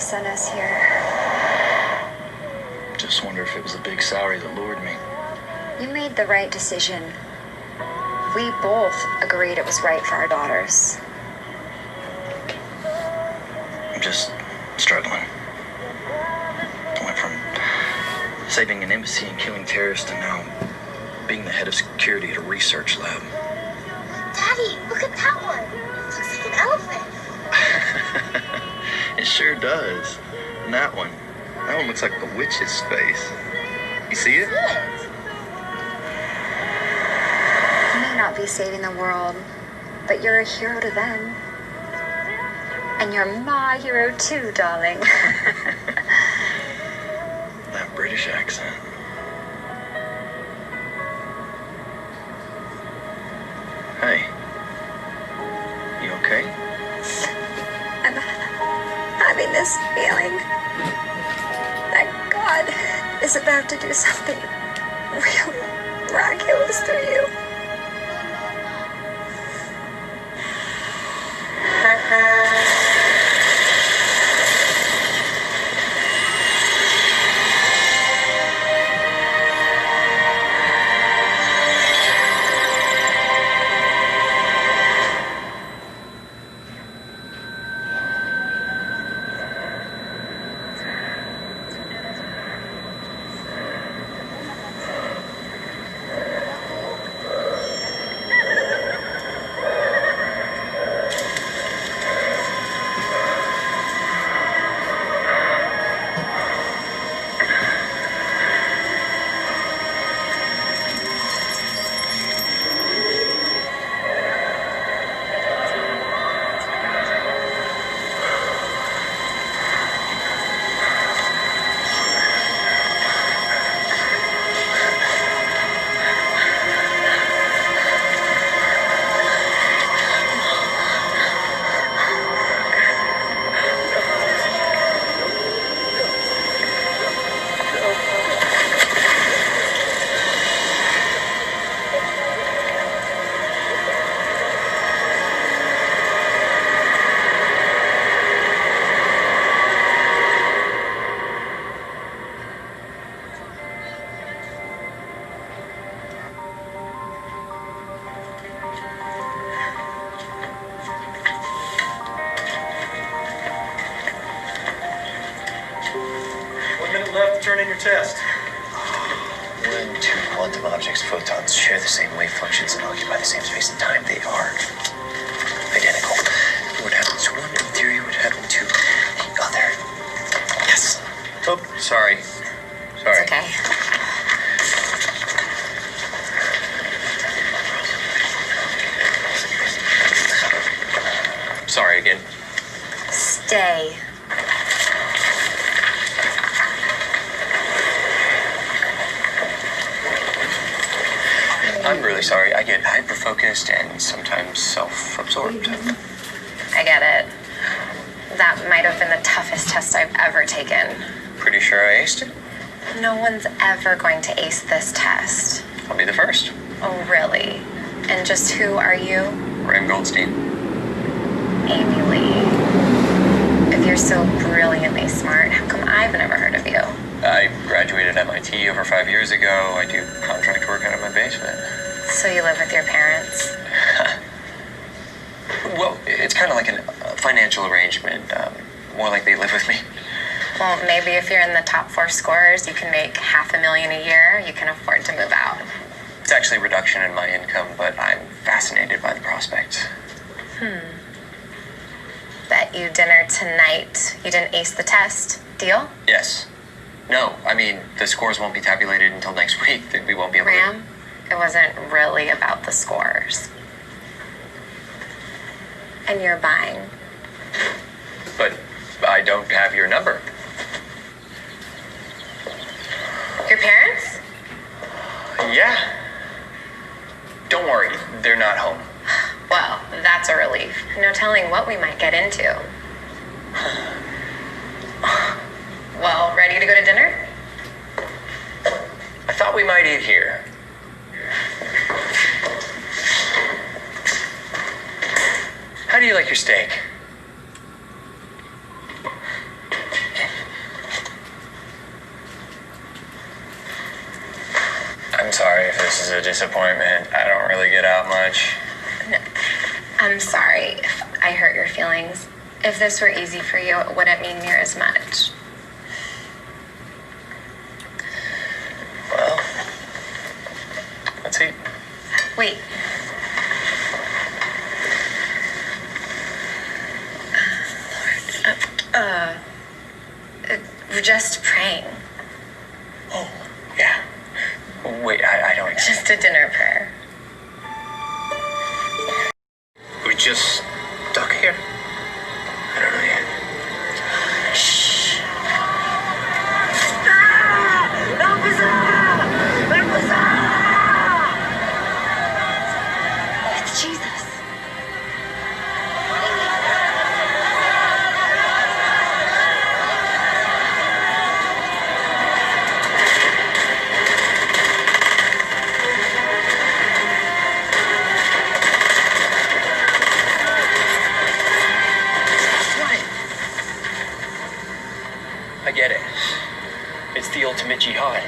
sent us here. Just wonder if it was a big salary that lured me. You made the right decision. We both agreed it was right for our daughters. I'm just struggling. I went from saving an embassy and killing terrorists to now being the head of security at a research lab. Daddy, look at that one. It looks like an elephant. It sure does. And that one looks like a witch's face. You see it? You may not be saving the world, but you're a hero to them. And you're my hero too, darling. That British accent. Hey. You okay? I'm having this feeling that God is about to do something really miraculous through you. Left, turn in your test. When two quantum objects, photons, share the same wave functions and occupy the same space and time, they are identical. What happens to one, in theory, would happen to the other. Yes. Oh, sorry. Sorry. It's okay. Sorry again. Stay. I'm really sorry. I get hyper-focused and sometimes self-absorbed. I get it. That might have been the toughest test I've ever taken. Pretty sure I aced it? No one's ever going to ace this test. I'll be the first. Oh, really? And just who are you? Ram Goldstein. Amy Lee. If you're so brilliantly smart, how come I've never heard of you? I graduated MIT over 5 years ago. I do contract work out of my basement. So you live with your parents? Well, it's kind of like a financial arrangement. More like they live with me. Well, maybe if you're in the top 4 scorers, you can make $500,000 a year. You can afford to move out. It's actually a reduction in my income, but I'm fascinated by the prospect. Bet you dinner tonight. You didn't ace the test. Deal? Yes. No, I mean, the scores won't be tabulated until next week. We won't be able Ram, it wasn't really about the scores. And you're buying. But I don't have your number. Your parents? Yeah. Don't worry, they're not home. Well, that's a relief. No telling what we might get into. Well, ready to go to dinner? I thought we might eat here. How do you like your steak? This is a disappointment. I don't really get out much. No, I'm sorry if I hurt your feelings. If this were easy for you, it wouldn't mean near as much. Well, let's eat. Wait. Lord. We're just praying. Oh, yeah. Wait, I don't... Just a dinner prayer. We just stuck here? I don't know yet. Shh. It's Jesus. I get it. It's the ultimate jihad.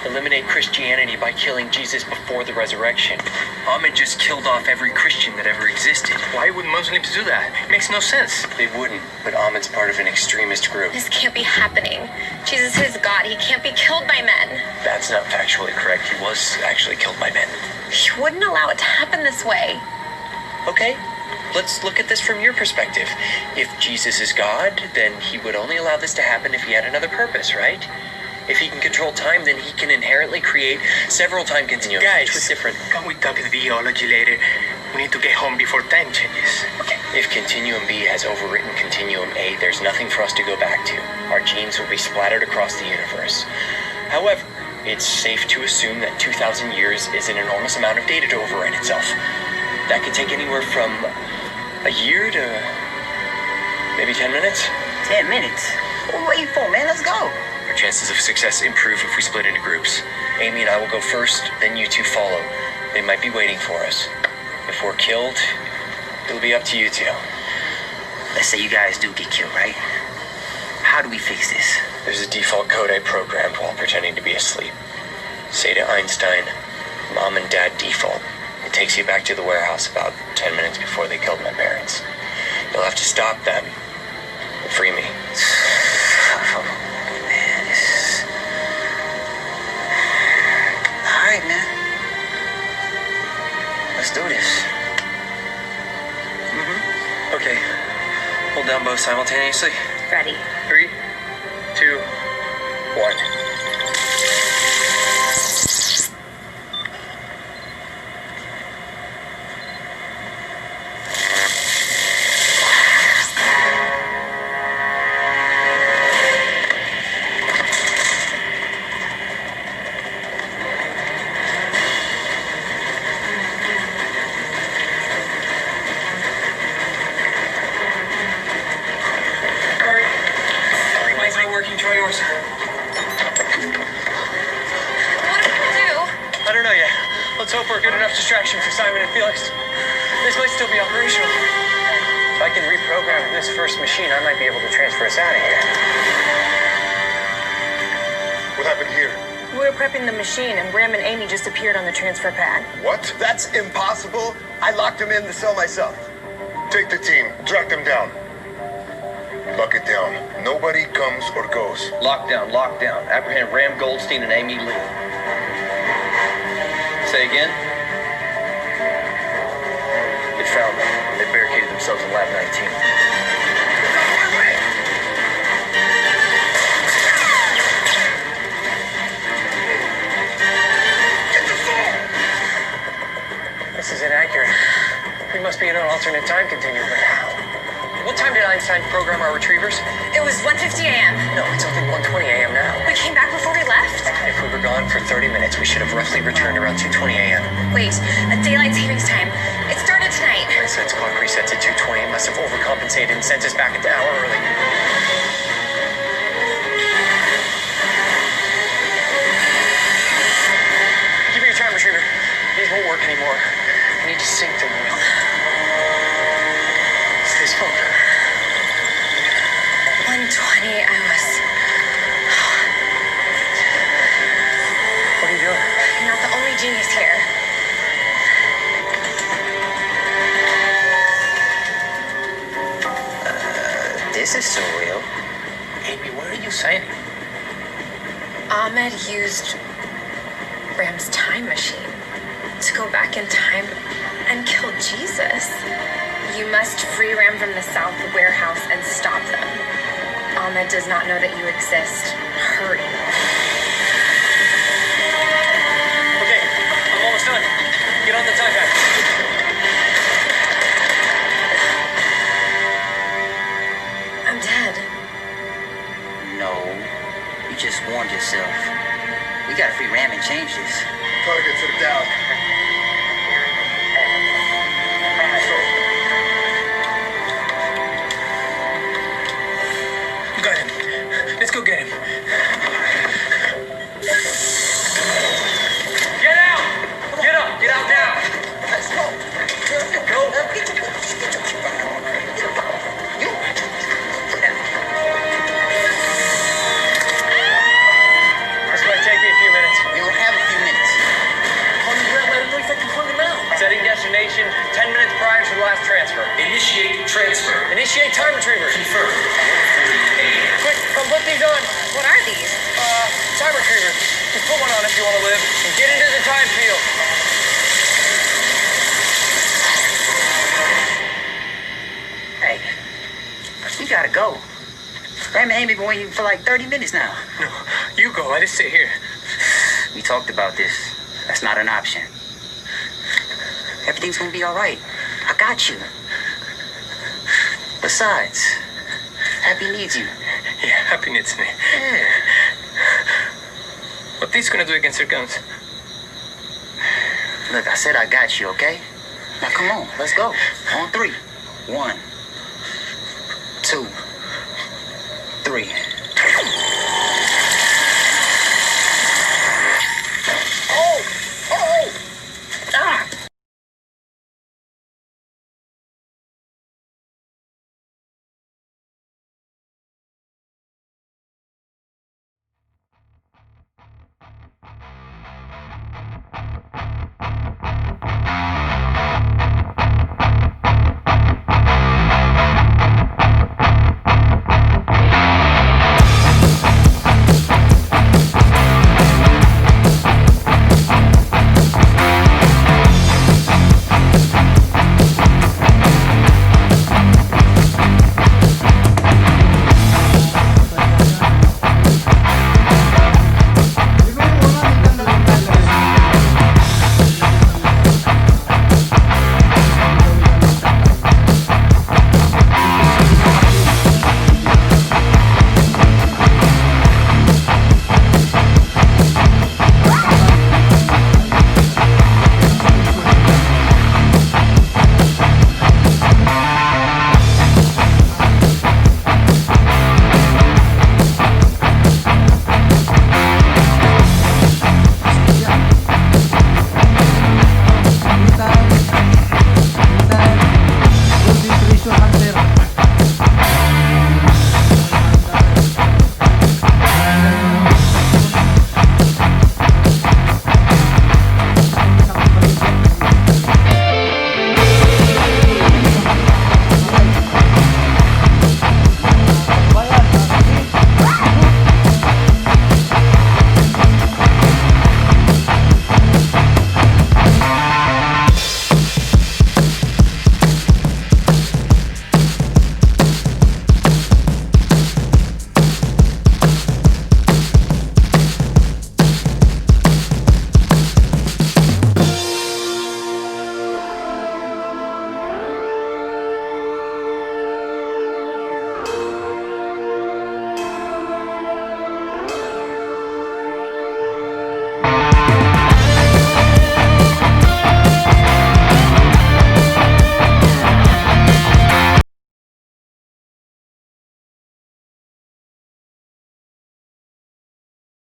Eliminate Christianity by killing Jesus before the resurrection. Ahmed just killed off every Christian that ever existed. Why would Muslims do that? It makes no sense. They wouldn't, but Ahmed's part of an extremist group. This can't be happening. Jesus is God. He can't be killed by men. That's not factually correct. He was actually killed by men. He wouldn't allow it to happen this way. Okay, let's look at this from your perspective. If Jesus is God, then he would only allow this to happen if he had another purpose, right? If he can control time, then he can inherently create several time continuums. Guys, each with different... can we talk theology later? We need to get home before time changes. Okay. If Continuum B has overwritten Continuum A, there's nothing for us to go back to. Our genes will be splattered across the universe. However, it's safe to assume that 2,000 years is an enormous amount of data to overwrite itself. That could take anywhere from a year to maybe 10 minutes. 10 minutes? What are we waiting for, man? Let's go. Our chances of success improve if we split into groups. Amy and I will go first, then you two follow. They might be waiting for us. If we're killed, it'll be up to you two. Let's say you guys do get killed, right? How do we fix this? There's a default code I programmed while pretending to be asleep. Say to Einstein, Mom and Dad default. It takes you back to the warehouse about 10 minutes before they killed my parents. You'll have to stop them and free me. Man, this is... All right, man. Let's do this. Okay. Hold down both simultaneously. Ready. 3, 2, 1. Mine's not working, try yours. What are we gonna do? I don't know yet. Let's hope we're good enough distraction for Simon and Felix. This might still be operational. If I can reprogram this first machine, I might be able to transfer us out of here. What happened here? We were prepping the machine, and Graham and Amy just appeared on the transfer pad. What? That's impossible. I locked him in the cell myself. Take the team. Track them down. Lock it down. Nobody comes or goes. Lockdown, lockdown. Apprehend Ram Goldstein and Amy Lee. Say again? They found them. They barricaded themselves in Lab 19. This is inaccurate. We must be in an alternate time continuum. What time did Einstein program our retrievers? It was 1:50 a.m. No, it's only 1:20 a.m. now. We came back before we left. If we were gone for 30 minutes, we should have roughly returned around 2:20 a.m. Wait, a daylight savings time. It started tonight. Since clock resets at 2:20, it must have overcompensated and sent us back an hour early. Give me your time retriever. These won't work anymore. I need to sync them with this phone. 1:20. I was. What are you doing? You're not the only genius This is surreal. Amy, what are you saying? Ahmed used Ram's time machine to go back in time and kill Jesus. You must free Ram from the South warehouse and stop them. Ahmed does not know that you exist. Hurry. Okay, I'm almost done. Get on the time pad. I'm dead. No, you just warned yourself. We gotta free Ram and change this. Targets are down. Got him. Let's go get him. Get out! Get up! Get out now! Let's go. Go! This might take me a few minutes. We don't have a few minutes. On the ground, let him know if I can find him out. Setting destination 10 minutes prior to the last transfer. Initiate transfer. Initiate time retriever. Confirmed. Quick, come put these on. What are these? Time retriever. Just put one on if you want to live. And get into the time field. Hey, we gotta go. Ram and Amy been waiting for like 30 minutes now. No, you go. I just sit here. We talked about this. That's not an option. Everything's gonna be all right. I got you. Besides, Happy needs you. Yeah, Happy needs me. Yeah. What these gonna do against their guns? Look, I said I got you, okay? Now come on, let's go. On 3. 1, 2, 3.